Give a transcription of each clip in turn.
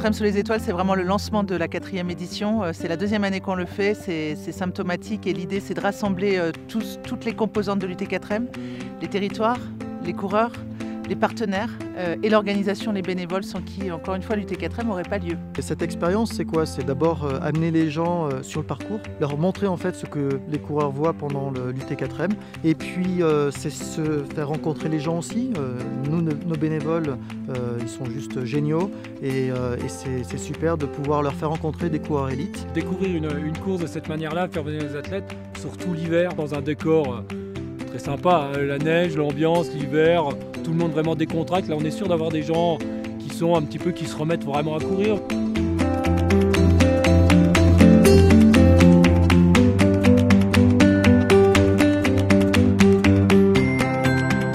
l'UT4M sous les étoiles, c'est vraiment le lancement de la 4e édition. C'est la 2e année qu'on le fait, c'est symptomatique et l'idée c'est de rassembler toutes les composantes de l'UT4M, les territoires, les coureurs, les partenaires et l'organisation, les bénévoles, sans qui, encore une fois, l'UT4M n'aurait pas lieu. Et cette expérience, c'est quoi? C'est d'abord amener les gens sur le parcours, leur montrer en fait ce que les coureurs voient pendant l'UT4M, et puis c'est se faire rencontrer les gens aussi. Nous, nos bénévoles, ils sont juste géniaux, et c'est super de pouvoir leur faire rencontrer des coureurs élites. Découvrir une course de cette manière-là, faire venir les athlètes, surtout l'hiver, dans un décor très sympa, hein, la neige, l'ambiance, l'hiver, tout le monde vraiment décontracte. Là, on est sûr d'avoir des gens qui sont un petit peu, qui se remettent vraiment à courir.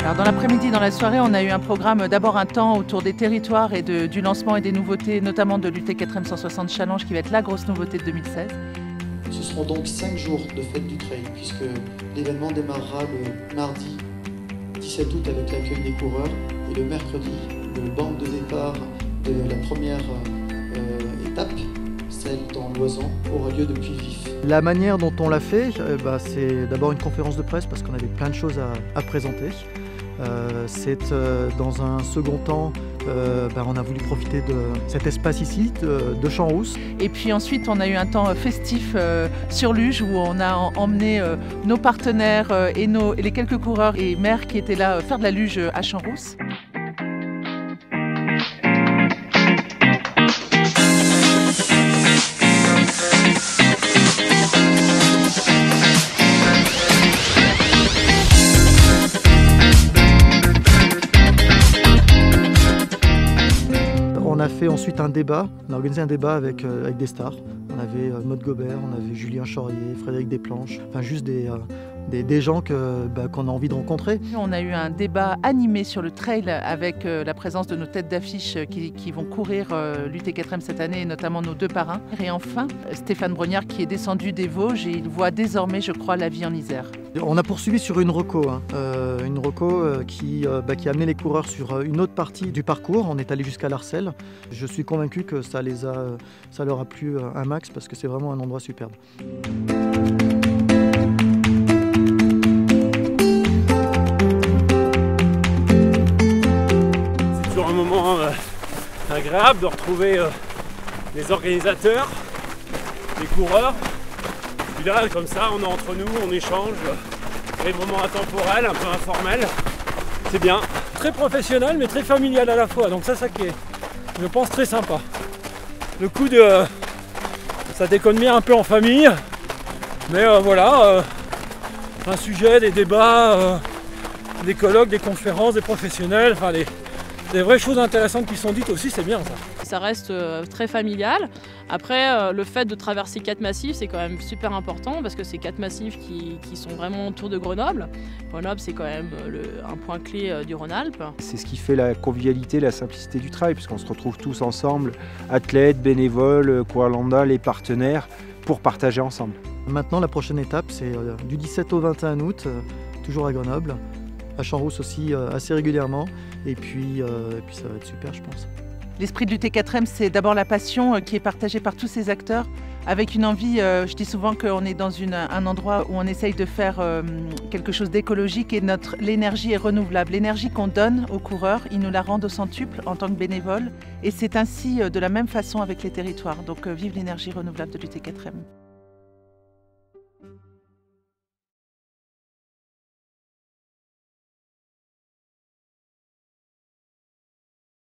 Alors dans l'après-midi, dans la soirée, on a eu un programme, d'abord un temps autour des territoires et du lancement et des nouveautés, notamment de l'UT4M 160 Challenge, qui va être la grosse nouveauté de 2016. Ce seront donc 5 jours de fête du trail, puisque l'événement démarrera le mardi 17 août avec l'accueil des coureurs, et le mercredi, le banc de départ de la première étape, celle dans l'Oisan, aura lieu de Puy-Vif. La manière dont on l'a fait, c'est d'abord une conférence de presse parce qu'on avait plein de choses à présenter. Dans un second temps, on a voulu profiter de cet espace ici, de Champs-Rousses. Et puis ensuite, on a eu un temps festif sur Luge où on a emmené nos partenaires et les quelques coureurs et maires qui étaient là faire de la luge à Champs-Rousses. On a fait ensuite un débat, on a organisé un débat avec des stars. On avait Maud Gobert, on avait Julien Chaurier, Frédéric Desplanches, enfin juste des gens qu'on a envie de rencontrer. On a eu un débat animé sur le trail avec la présence de nos têtes d'affiche qui vont courir l'UT4M cette année, et notamment nos 2 parrains. Et enfin, Stéphane Brognard qui est descendu des Vosges et il voit désormais, je crois, la vie en Isère. On a poursuivi sur une reco, qui a amené les coureurs sur une autre partie du parcours. On est allé jusqu'à Larcelles. Je suis convaincu que ça leur a plu un max parce que c'est vraiment un endroit superbe. C'est toujours un moment agréable de retrouver les organisateurs, les coureurs. Puis là, comme ça, on est entre nous, on échange, des moments intemporels, un peu informels. C'est bien. Très professionnel, mais très familial à la fois. Donc ça qui est, je pense, très sympa. Le coup de... ça déconne bien un peu en famille. Mais voilà, un sujet, des débats, des colloques, des conférences, des professionnels, enfin des vraies choses intéressantes qui sont dites aussi, c'est bien ça. Ça reste très familial. Après, le fait de traverser 4 massifs, c'est quand même super important parce que c'est 4 massifs qui sont vraiment autour de Grenoble. Grenoble, c'est quand même un point clé du Rhône-Alpes. C'est ce qui fait la convivialité, la simplicité du trail, puisqu'on se retrouve tous ensemble, athlètes, bénévoles, coureurs lambda, les partenaires, pour partager ensemble. Maintenant, la prochaine étape, c'est du 17 au 21 août, toujours à Grenoble, à Champs-Rousses aussi assez régulièrement, et puis ça va être super, je pense. L'esprit de l'UT4M, c'est d'abord la passion qui est partagée par tous ces acteurs, avec une envie, je dis souvent qu'on est dans un endroit où on essaye de faire quelque chose d'écologique et l'énergie est renouvelable. L'énergie qu'on donne aux coureurs, ils nous la rendent au centuple en tant que bénévoles, et c'est ainsi de la même façon avec les territoires. Donc vive l'énergie renouvelable de l'UT4M.